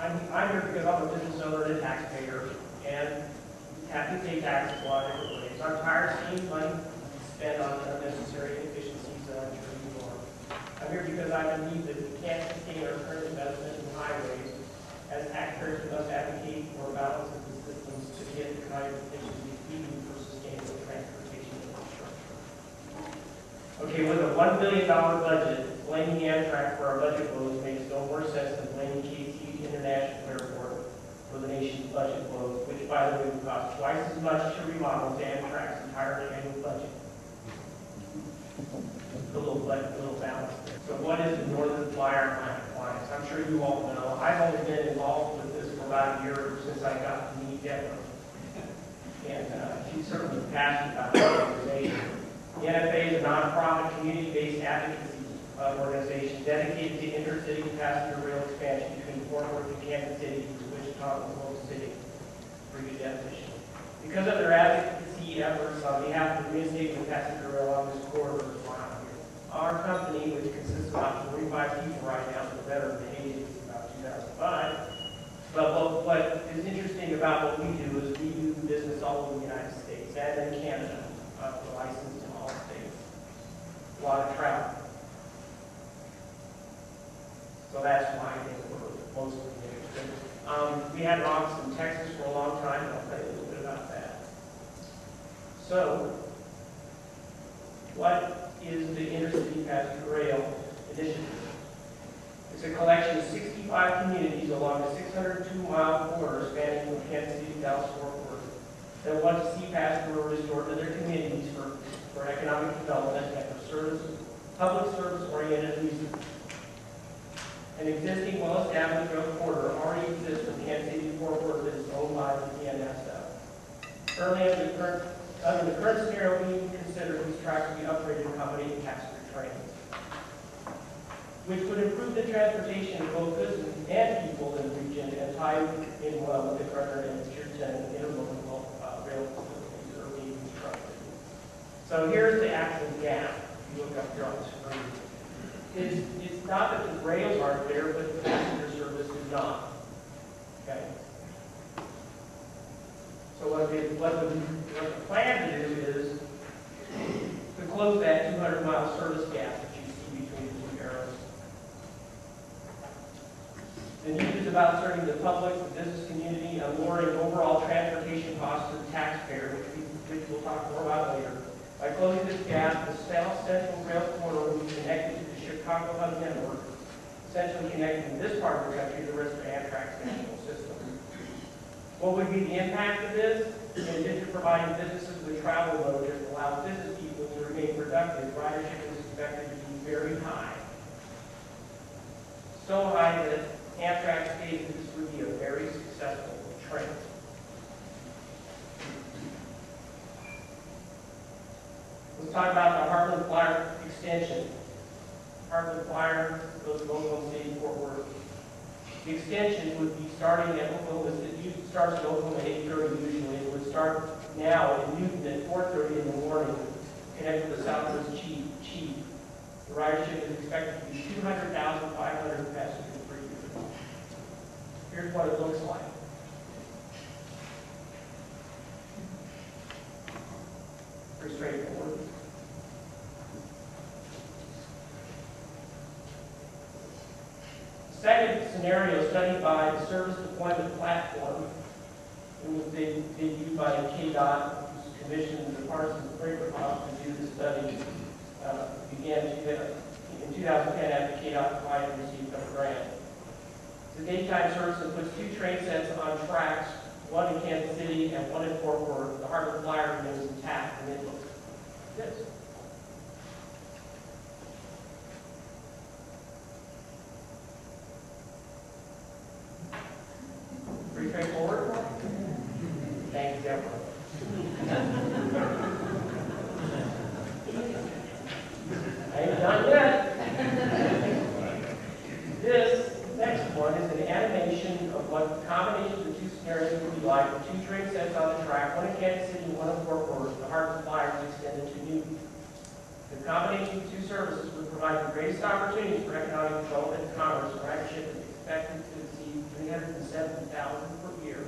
I'm here because I'm a business owner and a taxpayer, and have to pay taxes a lot of different ways. I'm tired of seeing money spent on unnecessary inefficiencies that I'm sure you are. I'm here because I believe that we can't sustain our current investment in highways. As taxpayers, we must advocate for a balance of the systems to get the kind of efficiencies we need for sustainable transportation infrastructure. Okay, with a $1 billion budget, blaming Amtrak for our budget woes makes no more sense than blaming KC International Airport for the nation's budget woes, which, by the way, will cost twice as much to remodel as Amtrak's entire annual budget. A little balance there. So what is the Northern Flyer Alliance? I'm sure you all know. I've only been involved with this for about a year since I got to meet Deborah. And she's certainly passionate about the organization. The NFA is a nonprofit, community-based advocacy organization dedicated to intercity passenger rail expansion between Fort Worth and Kansas City to Wichita and Oklahoma City. Pretty good definition. Because of their advocacy efforts on behalf of the reinstatement of passenger rail on this corridor, our company, which consists of about 45 people right now, so better than 80 since about 2005. But what is interesting about what we do is we do business all over the United States and in Canada. We're licensed in all states. A lot of travel. So that's why I think we're mostly interested. We had an office in Texas for a long time, and I'll tell you a little bit about that. So, what is the Intercity Passenger Rail Initiative? It's a collection of 65 communities along a 602-mile corridor spanning from Kansas City to Dallas Fort Worth that want to see passenger rail restored to their communities for economic development and for public service-oriented reasons. An existing well-established rail corridor already exists from Kansas City to Fort Worth that is owned by the PNSF. Currently, under the current scenario, we need to consider these tracks to be upgraded to accommodate passenger trains, which would improve the transportation of both goods and people in the region and tie in well with the current and tier 10 intermodal rail facilities that are being constructed. So here's the actual gap. If you look up here on the screen. It's not that the rails aren't there, but the passenger service is not. Okay? So what the plan to do is to close that 200-mile service gap that you see between the two arrows. The need is about serving the public, the business community, and lowering overall transportation costs to the taxpayer, which we'll talk more about later. By closing this gap, the South Central Rail Corridor will be connected to the Chicago Hub network, essentially connecting this part of the country to the rest of Amtrak's national system. What would be the impact of this? In addition to providing businesses with travel modes that allow business people to remain productive, ridership is expected to be very high. So high that Amtrak states this would be a very successful train. Let's talk about the Heartland Flyer extension. Heartland Flyer goes to Oklahoma City, Fort Worth. The extension would be starting at Oklahoma. It starts at Oklahoma at 8:30 usually. It would start now in Newton at 4:30 in the morning, connect with the Southwest Chief. The ridership is expected to be 200,500 passengers per year. Here's what it looks like. Pretty straightforward. Second scenario studied by the Service Deployment Platform, it was debuted by KDOT, who's commissioned the Partisan Framework Office to do the study. Began in 2010 after KDOT applied and received a grant. The daytime service that puts two train sets on tracks, one in Kansas City and one in Fort Worth. The Heartland Flyer remains intact, and it looks like this. Pretty straightforward. Thank you, Deborah. I ain't done yet. This next one is an animation of what the combination of the two scenarios would be like with two train sets on the track, one in Kansas City and one in Fort Worth. The Heartland Flyer is extended to Newton. The combination of the two services would provide the greatest opportunities for economic development and commerce. Ridership is expected to exceed per year.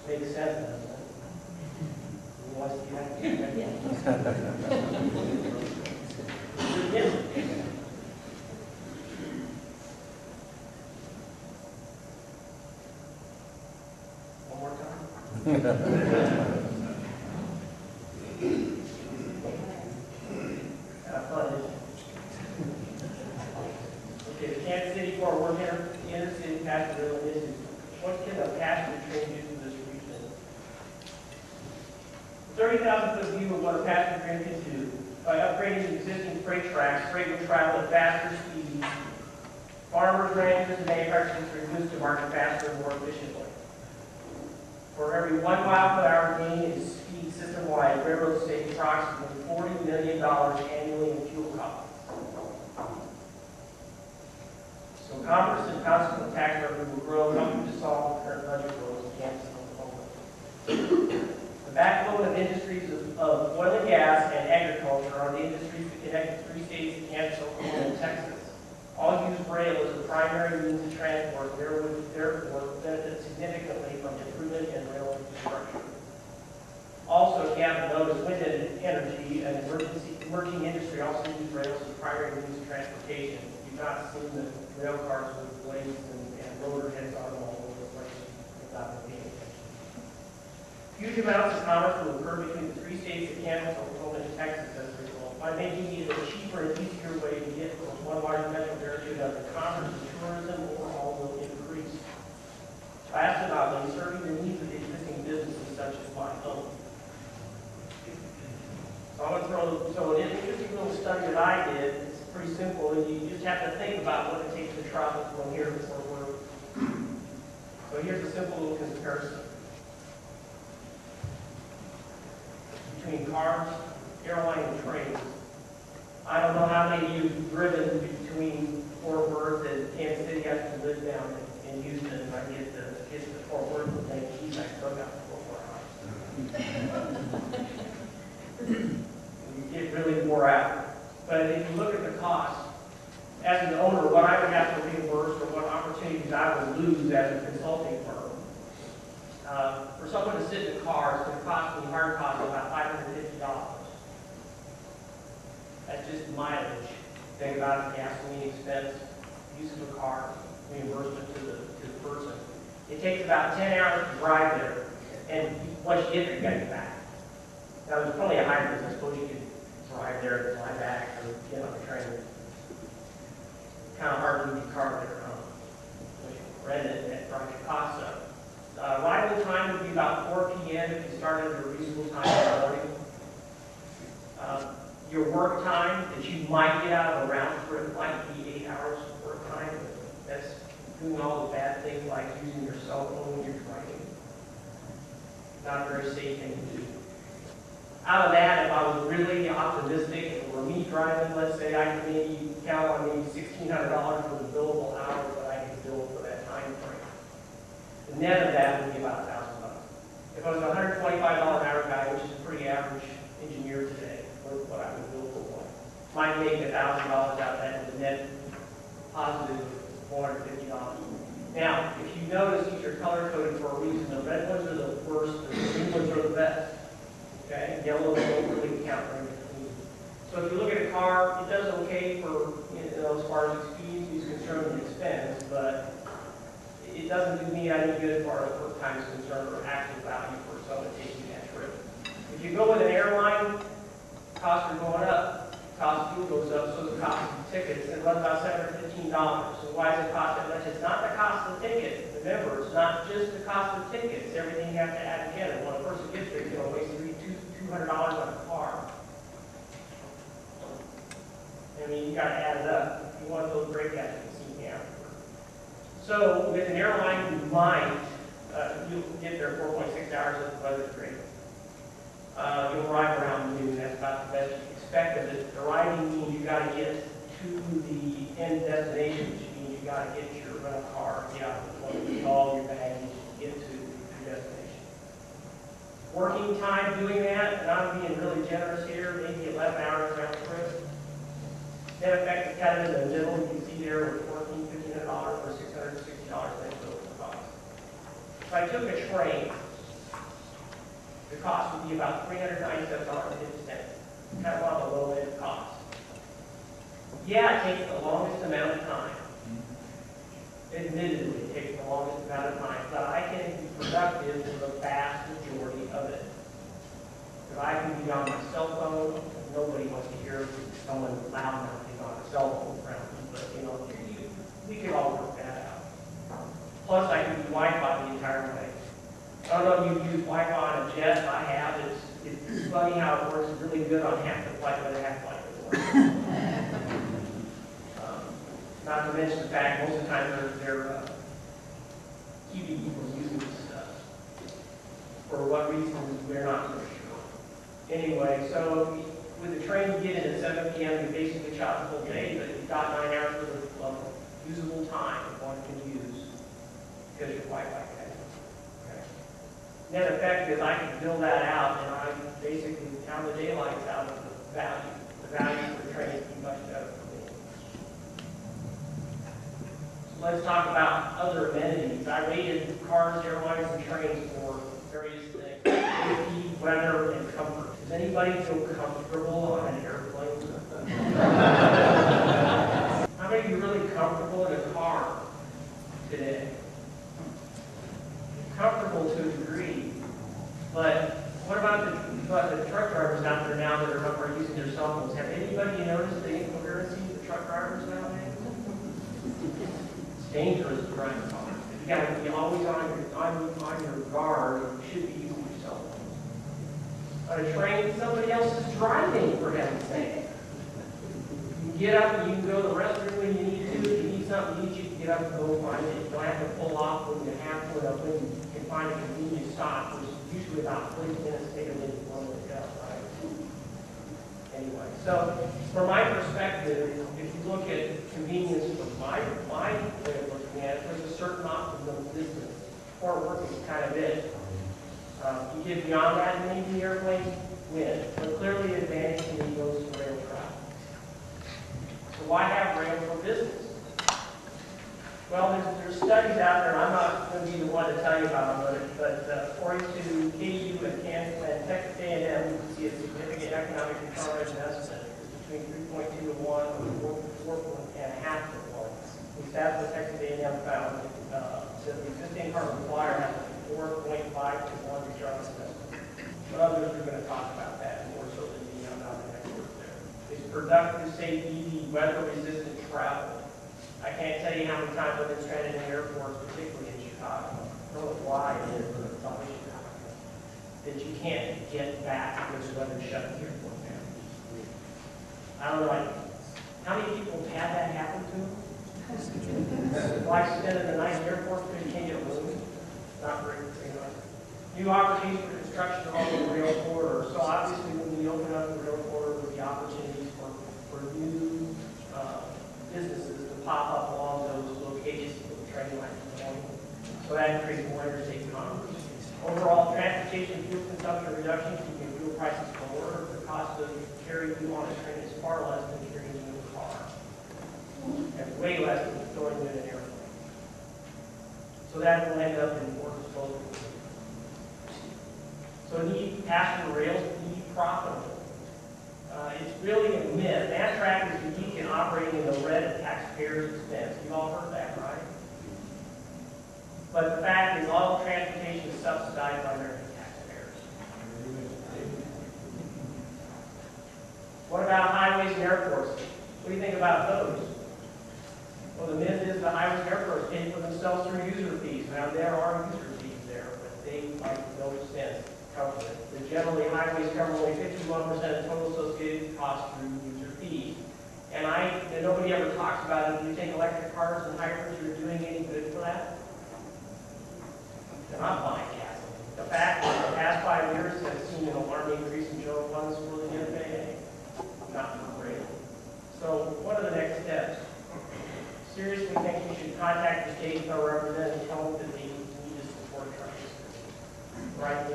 Makes sense, doesn't it? You want to see that? Yeah. One more time. Okay, the Kansas City Fort Worth Intercity Passenger Rail Initiative. What can a passenger train do for this region? 30,000-foot view of what a passenger train can do. By upgrading existing freight tracks, freight will travel at faster speeds. Farmers, ranchers, and manufacturers are used to market faster and more efficiently. For every 1 mile per hour gain in speed system-wide, railroads save approximately $40 million annually in fuel costs. So Congress and consequent tax revenue will grow, helping to solve the current budget woes in Kansas and Oklahoma. The backbone of industries of oil and gas and agriculture are the industries that connect the 3 states of Kansas, Oklahoma, and Texas. All use rail as the primary means of transport, therefore benefit significantly from improvement in rail infrastructure. Also, if you haven't noticed, wind energy and emerging industry also use rails as the primary means of transportation. You've not seen the rail cars with blades and rotor heads on them all over the place without paying attention. Huge amounts of commerce will occur between the 3 states of Kansas, Oklahoma, and Texas as a result. By making it a cheaper and easier way to get from one large metro area to another, commerce and tourism overall will increase. Last but not least, serving the needs of the existing businesses such as my own. So I'm going to throw, an interesting little study that I did. It's pretty simple, and you just have to think about what it takes to travel from here to Fort Worth. So here's a simple little comparison between cars, airline, and trains. I don't know how many of you have driven between Fort Worth and Kansas City. I have to live down in Houston, and I get to Fort Worth and think, geez, I still got 4 hours. You get really wore out. But if you look at the cost, as an owner, what I would have to reimburse or what opportunities I would lose as a consulting firm. For someone to sit in a car, it's going to cost me, hard cost, about $550. That's just mileage. Think about the gasoline expense, use of a car, reimbursement to the person. It takes about 10 hours to drive there, and once you get there, you got to get back. Now, there's probably a hybrid. I suppose you could drive there and fly back, or get on the train. Kind of hard to leave your car there, huh? When you rent it, and that drives your costs up. Arrival time would be about 4 p.m. if you started at a reasonable time in the morning. Your work time that you might get out of a round trip might be 8 hours of work time. That's doing all the bad things like using your cell phone when you're driving. Not a very safe thing to do. Out of that, if I was really optimistic, or me driving, let's say I could maybe count on maybe $1,600 for the billable hours that I could bill for that time frame. The net of that would be about $1,000. If I was a $125 an hour guy, which is a pretty average engineer today, or what I would bill for one, might make $1,000 out of that with a net positive $450. Now, if you notice, these are color coded for a reason. The red ones are the worst, the green ones are the best. Okay, yellow don't really count right in between. So if you look at a car, it does okay for, as far as speed is concerned and expense, but it doesn't do me any good as far as work time is concerned or actual value for someone taking that trip. If you go with an airline, costs are going up. Cost of fuel goes up, so the cost of tickets, it runs about $715. So why does it cost that much? It's not the cost of the ticket. Remember, it's not just the cost of tickets. Everything you have to add together. When a person gets there, you know, waste $200 on a car. I mean, you got to add it up. If you want those breakdowns, you can see here. So with an airline, you might you'll get there 4.6 hours if the weather's great. You'll arrive around noon. That's about the best you can expect of it. Arriving means you got to get to the end destination, which means you got to get your rental car, get out of the plane, get all your baggage, get to your destination. Working time doing that, and I'm being really generous here, maybe 11 hours round trip. Net effect is kind of in the middle. You can see there with $1,400, $1,500 or $660 net total cost. If I took a train, the cost would be about $397.50, kind of on the low end cost. Yeah, it takes the longest amount of time. Admittedly, it takes the longest amount of time, but I can be productive for the vast majority of it. If I can be on my cell phone, nobody wants to hear someone loud mouthing on a cell phone around me, but you know, we could all work that out. Plus, I can do Wi-Fi the entire way. I don't know if you've used Wi-Fi on a jet. I have. It's funny how it works really good on half the flight, but half the flight doesn't work. Not to mention the fact most of the time they're keeping people using this stuff. For what reason, we're not so sure. Anyway, so with the train you get in at 7 p.m., you basically chop the whole day, but you've got 9 hours of usable time that one can use because your Wi-Fi connection. Okay. Net effect is I can build that out, and I basically count the daylights out of the value. The value for the train is much better. Let's talk about other amenities. I rated cars, airlines, and trains for various things. Safety, weather, and comfort. Does anybody feel comfortable on an airplane? How many of you are really comfortable in a car today? Comfortable to a degree. But what about the truck drivers out there now that are using their cell phones? Have anybody noticed the incoherency of the truck drivers nowadays? Dangerous to drive a car. You got to be always on your guard. You should be using your cell phone. On a train, somebody else is driving, for heaven's sake. You can get up and you can go to the restroom when you need to. If you need something, you can get up and go find it. You don't have to pull off when you have to, when you can find a convenient stop, which is usually about 40 minutes, take a minute, one way to go, right? Anyway, so from my perspective, if you look at convenience from my way of looking at it, there's a certain optimum distance for working kind of it. You get beyond that in any of the airplanes, win. But clearly the advantage to me goes to rail travel. So why have rail for business? Well, there's studies out there, and I'm not going to be the one to tell you about them, but according to KU and Texas A&M, you can see a significant economic return on investment between 3.2 to 1 or 4.5 to 1. At least that's what Texas A&M found. So the existing carbon flyer has a 4.5 to 1 return on investment. But others are going to talk about that more so than me. I'm not an expert there. It's productive, safe, easy, weather-resistant travel. I can't tell you how many times I've been stranded in airports, particularly in Chicago. I don't know why it is, but it's always Chicago. That you can't get back because the weather shut the airport down. I don't know, how many people have had that happen to them? Like spending the night in the airport because you can't get a room? Not very much. New opportunities for construction along the rail corridor. So obviously when we open up the rail corridor, there'll be opportunities for new businesses to pop up along those locations with the train lines going. So that increases more interstate commerce. Overall, transportation fuel consumption reduction, keeping fuel prices lower. The cost of carrying you on a train is far less than carrying you in a car, and way less than throwing you in an airplane. So that will end up in more disposable. So need passenger rails to be profitable. It's really a myth. Amtrak is unique in operating in the red at taxpayers' expense. You've all heard that, right? But the fact is, all transportation is subsidized by American taxpayers. What about highways and airports? What do you think about those? Well, the myth is the highways and airports pay for themselves through user fees. Now, there are user fees there, but they, like no sense, cover it. Generally, highways cover only 51% of total associated costs through user fees. And nobody ever talks about it. Do you think electric cars and hybrids are doing any good for that? They're not buying gas. The fact that the past 5 years have seen an alarming increase in general funds for the FAA, not for rail. So what are the next steps? Seriously think you should contact the state federal representative and tell them that they need to support trucks. Right?